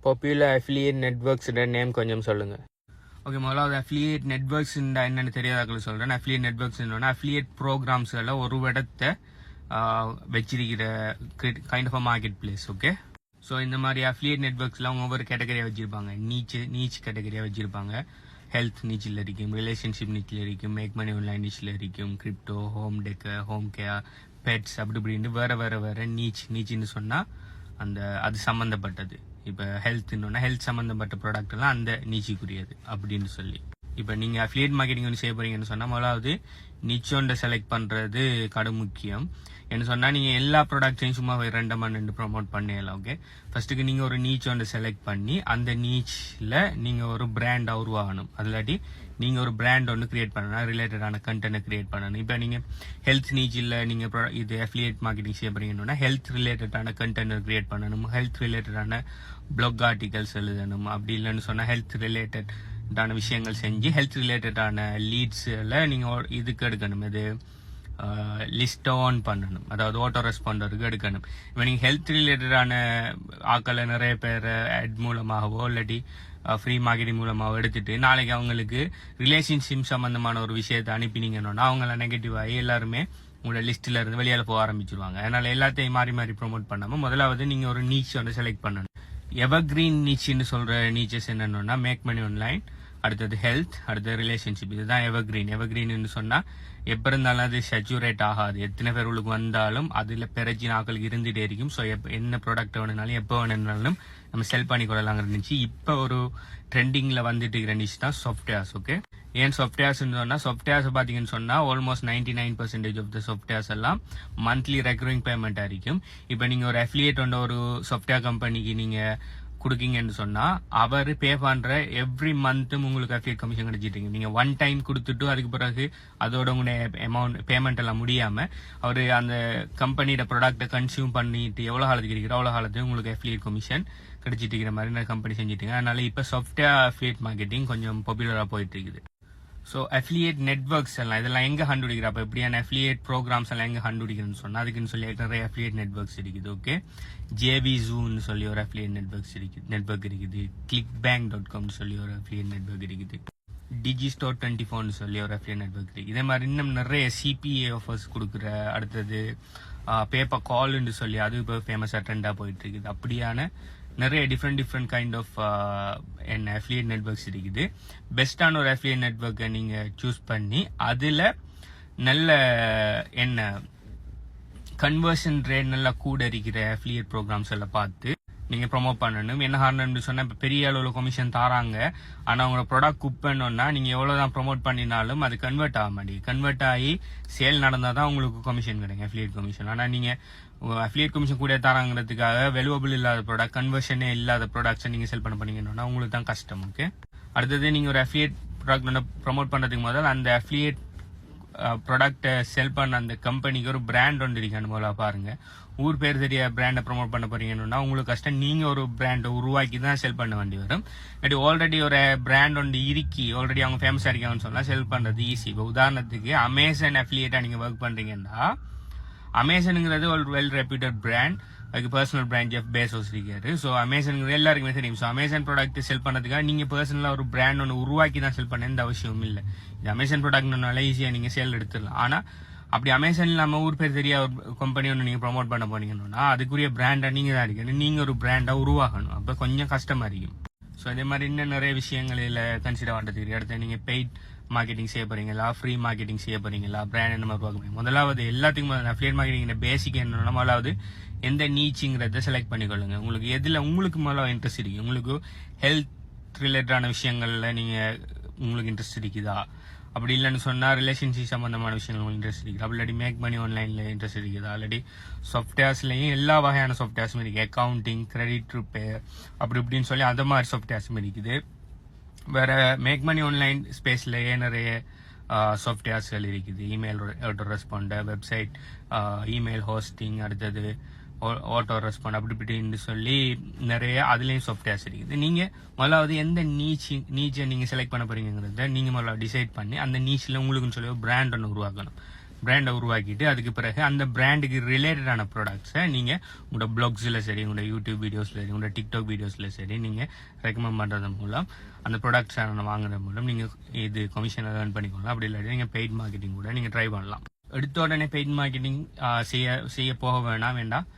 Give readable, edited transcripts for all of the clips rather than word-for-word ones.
Popular affiliate நெட்வொர்க்ஸோட name கொஞ்சம் சொல்லுங்கள். Okay, முதல்ல அஃபிலியேட் நெட்வொர்க்ஸ் என்னென்னு தெரியாதாக்கள் சொல்கிறேன். அஃபிலியேட் நெட்வொர்க்ஸ் அஃபிலியேட் ப்ரோக்ராம்ஸில் ஒரு இடத்தை வச்சிருக்கிற kind of market place. Okay, so இந்த மாதிரி அஃபிலியேட் நெட்வொர்க்ஸில் அவங்க ஒவ்வொரு கேட்டகரியாக வச்சுருப்பாங்க. நீச் கேட்டகரியாக வச்சுருப்பாங்க. ஹெல்த் நீச்சில் இருக்கும், ரிலேஷன்ஷிப் நீச்சில் இருக்கும், மேக் மணி ஆன்லைன் நீச்சில் இருக்கும், crypto, home decor, home care, pets, அப்படி இப்படின்னு வேறு நீச்சுன்னு சொன்னால் அது சம்மந்தப்பட்டது. இப்போ ஹெல்த் சம்மந்தப்பட்ட ப்ராடக்ட் எல்லாம் அந்த நீச்சிக்குரியது அப்படின்னு சொல்லி. இப்போ நீங்கள் அஃபிலியேட் மார்க்கெட்டிங் ஒன்று செய்ய போறீங்கன்னு சொன்னால் முதலாவது நிச்சோண்ட செலக்ட் பண்ணுறது கடும் முக்கியம். என்ன சொன்னால் நீங்கள் எல்லா ப்ராடக்ட்ஸையும் சும்மா ரெண்டு ப்ரொமோட் பண்ணிடலாம். ஓகே, ஃபர்ஸ்ட்டுக்கு நீங்கள் ஒரு நீச்சோண்ட செலக்ட் பண்ணி அந்த நீச்சில் நீங்கள் ஒரு பிராண்டாக உருவாகணும். அதில்லாட்டி நீங்கள் ஒரு பிராண்ட் ஒன்று கிரியேட் பண்ணணும், ரிலேட்டடான கண்டென்ட்டை கிரியேட் பண்ணணும். இப்போ நீங்கள் ஹெல்த் நீச்சில் நீங்கள் இது அஃபிலியேட் மார்க்கெட்டிங் செய்ய போறீங்கன்னா ஹெல்த் ரிலேட்டடான கண்டென்ட் கிரியேட் பண்ணணும், ஹெல்த் ரிலேட்டடான பிளாக் ஆர்டிகல்ஸ் எழுதணும். அப்படி இல்லைன்னு சொன்னால் ஹெல்த் ரிலேட்டடான விஷயங்கள் செஞ்சு ஹெல்த் ரிலேட்டடான லீட்ஸில் நீங்கள் இதுக்கு எடுக்கணும். இது லிஸ்ட் ஆன் பண்ணணும், அதாவது ஆட்டோ ரெஸ்பாண்டருக்கு எடுக்கணும். இப்போ நீங்கள் ஹெல்த் ரிலேட்டடான ஆக்களை நிறைய பேர் ஆட் மூலமாகவோ இல்லாட்டி ஃப்ரீ மார்க்கெட்டிங் மூலமாகவோ எடுத்துட்டு நாளைக்கு அவங்களுக்கு ரிலேஷன்ஷிப் சம்பந்தமான ஒரு விஷயத்தை அனுப்பினீங்கன்னா அவங்கள நெகட்டிவ் ஆகி எல்லாருமே உங்களோட லிஸ்ட்டில் இருந்து வெளியால் போக ஆரம்பிச்சிருவாங்க. அதனால எல்லாத்தையும் மாறி ப்ரொமோட் பண்ணாமல் முதலாவது நீங்கள் ஒரு நீச் ஒன்று செலக்ட் பண்ணணும். எவர்கிரீன் நீச்சுன்னு சொல்கிற நீச்சஸ் என்னென்னா மேக் மணி ஆன்லைன், அடுத்தது ஹெல்த், அடுத்தது ரிலேஷன்ஷிப். இதுதான் எவர்கிரீன் சொன்னால் எப்போ இருந்தாலும் அது சேச்சுரேட் ஆகாது. எத்தனை பேர் உங்களுக்கு வந்தாலும் அதில் பிறச்சி நாட்களுக்கு இருந்துகிட்டே இருக்கும். ஸோ என்ன ப்ராடக்ட் வேணுனாலும் எப்போ வேணுனாலும் நம்ம செல் பண்ணி கொள்ளலாங்கிற இருந்துச்சு. இப்போ ஒரு ட்ரெண்டிங்கில் வந்துட்டு இருக்கிற நிச்சு தான் சாஃப்ட்வேர்ஸ். ஓகே, ஏன் சாஃப்ட்வேர்ஸ்ன்னு சொன்னால் சாஃப்ட்வேர்ஸ் பார்த்தீங்கன்னு சொன்னால் ஆல்மோஸ்ட் 99% ஆஃப் த சாஃப்ட்வேர்ஸ் எல்லாம் மந்த்லி ரெக்கரிங் பேமெண்ட் இருக்கும். இப்போ நீங்கள் ஒரு அஃபிலியேட் ஒரு சாஃப்ட்வேர் கம்பெனிக்கு நீங்கள் கொடுக்கீங்கன்னு சொன்னா அவர் பே பண்ற எவ்ரி மந்த்தும் உங்களுக்கு அஃபிலியேட் கமிஷன் கிடைச்சிட்டு. நீங்க ஒன் டைம் கொடுத்துட்டு அதுக்கு பிறகு அதோட உங்களுடைய அமௌண்ட் பேமெண்ட் எல்லாம் முடியாம அவர் அந்த கம்பெனியோட ப்ராடக்ட்டை கன்சியூம் பண்ணிட்டு எவ்வளவு காலத்துக்கு இருக்கிற அவ்வளவு காலத்துக்கு உங்களுக்கு அஃபிலியேட் கமிஷன் கிடைச்சிட்டு இருக்கிற மாதிரி நிறைய கம்பெனி செஞ்சுட்டீங்க. அதனால இப்ப சாஃப்ட்வேர் அஃபிலியேட் மார்க்கெட்டிங் கொஞ்சம் பாப்புலரா போயிட்டு இருக்குது. ஸோ அஃபிலியேட் நெட்வொர்க்ஸ் எல்லாம் இதெல்லாம் எங்கே கண்டுபிடிக்கிற, அப்போ எப்படியான அஃபிலியேட் ப்ரோக்ராம்ஸ் எல்லாம் எங்கே கண்டுபிடிக்கிறேன்னு சொன்னால் அதுக்குன்னு சொல்லி நிறைய அஃபிலியேட் நெட்வொர்க்ஸ் இருக்குது. ஓகே, JVZoo சொல்லி ஒரு அஃபிலியேட் நெட்வொர்க் இருக்குது. clickbank.com சொல்லி ஒரு அஃபிலியேட் நெட்வொர்க் இருக்குது. Digistore24 சொல்லி ஒரு அஃபிலியேட் நெட்வொர்க் இருக்குது. இதே மாதிரி இன்னும் நிறைய CPA ஆஃபர்ஸ் கொடுக்குற, அடுத்தது பேப்பர் கால்னு சொல்லி அது இப்போ ஃபேமஸாக ட்ரெண்டாக போயிட்டு இருக்குது. அப்படியான நிறைய டிஃப்ரெண்ட் கைண்ட் ஆஃப் என்ன அஃபிலியேட் நெட்வொர்க்ஸ் இருக்குது. பெஸ்டான ஒரு அஃபிலியேட் நெட்வொர்க்கை நீங்கள் சூஸ் பண்ணி அதில் நல்ல என்ன கன்வர்ஷன் ரேட் நல்லா கூட இருக்கிற அஃபிலியேட் ப்ரோக்ராம்ஸ் எல்லாம் பார்த்து நீங்கள் ப்ரொமோட் பண்ணணும். என்ன காரணம்னு சொன்னால் இப்போ பெரிய அளவில் கமிஷன் தராங்க, ஆனால் உங்களோட ப்ராடக்ட் குக் பண்ணோன்னா நீங்கள் எவ்வளோதான் ப்ரொமோட் பண்ணினாலும் அது கன்வெர்ட் ஆக மாட்டேங்குது. கன்வெர்ட் ஆகி சேல் நடந்தால் தான் உங்களுக்கு கமிஷன் கிடைக்கும், அஃபிலியேட் கமிஷன். ஆனால் நீங்கள் அஃபிலியேட் கமிஷன் கூட தராங்கிறதுக்காக வேல்யூபிள் இல்லாத ப்ராடக்ட், கன்வர்ஷனே இல்லாத ப்ராடக்ட்ஸை நீங்கள் செல் பண்ண பண்ணீங்கன்னா உங்களுக்கு தான் கஷ்டம். ஓகே, அடுத்தது நீங்கள் ஒரு அஃபிலியேட் ப்ராடக்ட் ப்ரொமோட் பண்ணுறதுக்கு முதல் அந்த அஃபிலியேட் ப்ராடக்டை செல் பண்ண அந்த கம்பெனிக்கு ஒரு பிராண்ட் ஒன்று இருக்கான்னு போல பாருங்க. ஊர் பேர் தெரிய பிராண்டை ப்ரொமோட் பண்ண போறீங்கன்னா உங்களுக்கு கஷ்டம். நீங்க ஒரு பிராண்டை உருவாக்கி தான் செல் பண்ண வேண்டி வரும். ஆல்ரெடி ஒரு பிராண்ட் ஒன்று இருக்கி ஆல்ரெடி அவங்க ஃபேமஸா இருக்காங்கன்னு சொன்னா செல் பண்றது ஈஸி. இப்போ உதாரணத்துக்கு அமேசான் அஃபிலியேட்டா நீங்க ஒர்க் பண்றீங்கன்னா அமேசானுங்கிறது ஒரு வெல் ரெப்யூட்டட் பிராண்ட். அதுக்கு பர்சனல் பிராண்ட் ஜெஃப் பேசோஸ் இருக்காரு. ஸோ அமேசானுங்கிறது எல்லாருக்குமே தெரியும். ஸோ அமேசான் ப்ராடக்ட் செல் பண்ணதுக்காக நீங்க பர்சனலா ஒரு பிராண்ட் ஒன்று உருவாக்கி தான் செல் பண்ண எந்த அவசியமும் இல்லை. இது அமேசான் ப்ராடக்ட்னால ஈஸியா நீங்க சேல் எடுத்துடலாம். ஆனா அப்படி அமேசான் இல்லாம ஊர் பேர் தெரிய ஒரு கம்பெனி ஒன்று நீங்க ப்ரொமோட் பண்ண போனீங்கன்னா அதுக்குரிய பிராண்டா நீங்க தான் இருக்கணும். நீங்க ஒரு பிராண்டா உருவாகணும். அப்ப கொஞ்சம் கஷ்டமா இருக்கும். ஸோ இதே மாதிரி இன்னும் நிறைய விஷயங்கள் இதில் கன்சிடர் பண்ணுறதுக்கு அடுத்து நீங்கள் பெய்ட் மார்க்கெட்டிங் செய்ய போறீங்களா, ஃப்ரீ மார்க்கெட்டிங் செய்ய போறீங்களா, பிராண்ட் என்ன மாதிரி பார்க்க போறீங்க. முதலாவது எல்லாத்துக்கும் அஃபிலியேட் மார்க்கெட்டிங் பேசிக் என்னன்னா முதலாவது எந்த நீச்சுங்கிறத செலக்ட் பண்ணிக்கொள்ளுங்க. உங்களுக்கு எதுல உங்களுக்கு முதல்ல இன்ட்ரெஸ்ட் இருக்கு. உங்களுக்கு ஹெல்த் ரிலேட்டடான விஷயங்கள்ல நீங்க உங்களுக்கு இன்ட்ரெஸ்ட் இருக்குதா, அப்படி இல்லைன்னு சொன்னா ரிலேஷன்ஷிப் சம்பந்தமான விஷயங்கள் உங்களுக்கு இன்ட்ரெஸ்ட் இருக்குது, அப்படி இல்லாட்டி மேக் மணி ஆன்லைன்ல இன்ட்ரெஸ்ட் இருக்குதா, ஆல்ரெடி சாஃப்ட்வேர்ஸ்லயும் எல்லா வகையான சாஃப்ட்வேர்ஸும் இருக்கு. அக்கௌண்டிங், கிரெடிட் ரிப்பேர், அப்படி இப்படின்னு சொல்லி அந்த மாதிரி சாஃப்ட்வேர்ஸும் இருக்குது. வேற மேக் மணி ஆன்லைன் ஸ்பேஸ்லயே நிறைய சாஃப்ட்வேர்ஸ்கள் இருக்குது. Email auto responder, website email hosting, அடுத்தது ஆட்டோ ரெஸ்பாண்ட், அப்படி இப்படின்னு சொல்லி நிறைய அதுலேயும் சாஃப்ட்வேர்ஸ் இருக்குது. நீங்கள் முதலாவது எந்த நீச்சை நீங்கள் செலக்ட் பண்ண போறீங்கிறத நீங்கள் முதல்ல டிசைட் பண்ணி அந்த நீச்சில் உங்களுக்குன்னு சொல்லி ஒரு பிராண்ட் ஒன்று உருவாக்கணும். பிராண்டை உருவாக்கிட்டு அதுக்கு பிறகு அந்த பிராண்டுக்கு ரிலேட்டடான ப்ராடக்ட்ஸை நீங்கள் உங்களோட பிளாக்ஸில் சரி, உங்களோட யூடியூப் வீடியோஸில் சரி, உங்களோட டிக்டாக் வீடியோஸில் சரி நீங்கள் ரெக்கமெண்ட் பண்ணுறது மூலம் அந்த ப்ராடக்ட்ஸை வாங்குறது மூலம் நீங்கள் இது கமிஷனை ஏர்ன் பண்ணிக்கொள்ளலாம். அப்படி இல்லாட்டி நீங்கள் பெய்ட் மார்க்கெட்டிங் கூட நீங்கள் ட்ரை பண்ணலாம். எடுத்த உடனே பெய்ட் மார்க்கெட்டிங் செய்ய போக வேண்டாம்.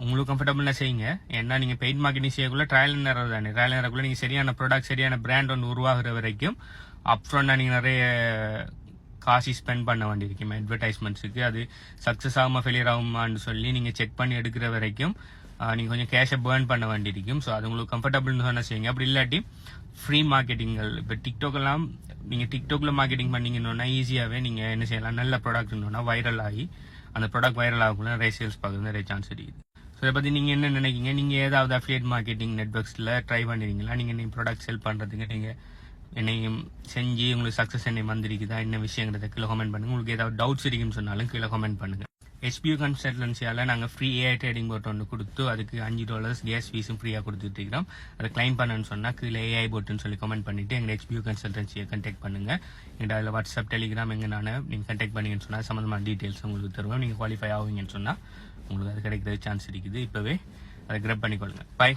உங்களுக்கு கம்ஃபர்டபுளாக செய்யுங்க. ஏன்னா நீங்கள் பெய்ட் மார்க்கெட்டிங் செய்யக்குள்ள ட்ரையல் நேரம் தானே. ட்ரையல் நேரக்குள்ள நீங்கள் சரியான ப்ராடக்ட், சரியான பிராண்ட் ஒன்று உருவாகிற வரைக்கும் அப்ஃப்ரண்டாக நீங்கள் நிறைய காசு ஸ்பெண்ட் பண்ண வேண்டியிருக்கும் அட்வர்டைஸ்மெண்ட்ஸுக்கு. அது சக்ஸஸ் ஆகுமா ஃபெயிலியர் ஆகுமான்னு சொல்லி நீங்கள் செக் பண்ணி எடுக்கிற வரைக்கும் நீங்கள் கொஞ்சம் கேஷை பேர்ன் பண்ண வேண்டியிருக்கும். ஸோ அது உங்களுக்கு கம்ஃபர்டபுள்னு சொன்னால் செய்யுங்க. அப்படி இல்லாட்டி ஃப்ரீ மார்க்கெட்டிங்கள், இப்போ டிக்டாக்லாம் நீங்கள் டிக்டாக்ல மார்க்கெட்டிங் பண்ணீங்கன்னா ஈஸியாகவே நீங்கள் என்ன செய்யலாம், நல்ல ப்ராடக்ட்னா வைரல் ஆகி அந்த ப்ராடக்ட் வைரல் ஆகக்குள்ள நிறைய சேல்ஸ் பார்க்குறது நிறைய சான்ஸ் இருக்குது. ஸோ இதை பற்றி நீங்கள் என்ன நினைக்கிங்க? நீங்கள் ஏதாவது அஃபிலியேட் மார்க்கெட்டிங் நெட்வொர்க்ஸில் ட்ரை பண்ணிருக்கீங்களா? நீங்கள் ப்ராடக்ட் செல் பண்ணுறதுக்கு நீங்கள் என்னையும் செஞ்சு உங்களுக்கு சக்ஸஸ் என்ன வந்திருக்குதா, என்ன விஷயங்கிறத கீழே கமெண்ட் பண்ணுங்கள். உங்களுக்கு ஏதாவது டவுட்ஸ் இருக்குன்னு சொன்னாலும் கீழே கமெண்ட் பண்ணுங்கள். HPU கன்சல்டன்சியால் நாங்கள் ஃப்ரீ AI ட்ரேடிங் போட் ஒன்று கொடுத்து அதுக்கு $5 கேஸ் ஃபீஸும் ஃப்ரீயாக கொடுத்துட்டு இருக்கிறோம். அதை கிளைம் பண்ணணும்னு சொன்னால் கீழே AI போட்டுன்னு சொல்லி கமெண்ட் பண்ணிவிட்டு எங்கள் HPU கன்சல்டன்சியை கண்டெக்ட் பண்ணுங்கள். எங்கள் அதில் வாட்ஸ்அப், டெலிகிராம் நீங்கள் கண்டெக்ட் பண்ணிங்கன்னு சொன்னால் சம்மந்தமான டீட்டெயில்ஸ் உங்களுக்கு தருவோம். நீங்கள் குவாலிஃபை ஆகுங்கன்னு சொன்னால் உங்களுக்கு அது கிடைக்கிறது சான்ஸ் இருக்குது. இப்போவே அதை கிரப் பண்ணிக்கொள்ளுங்கள். பை.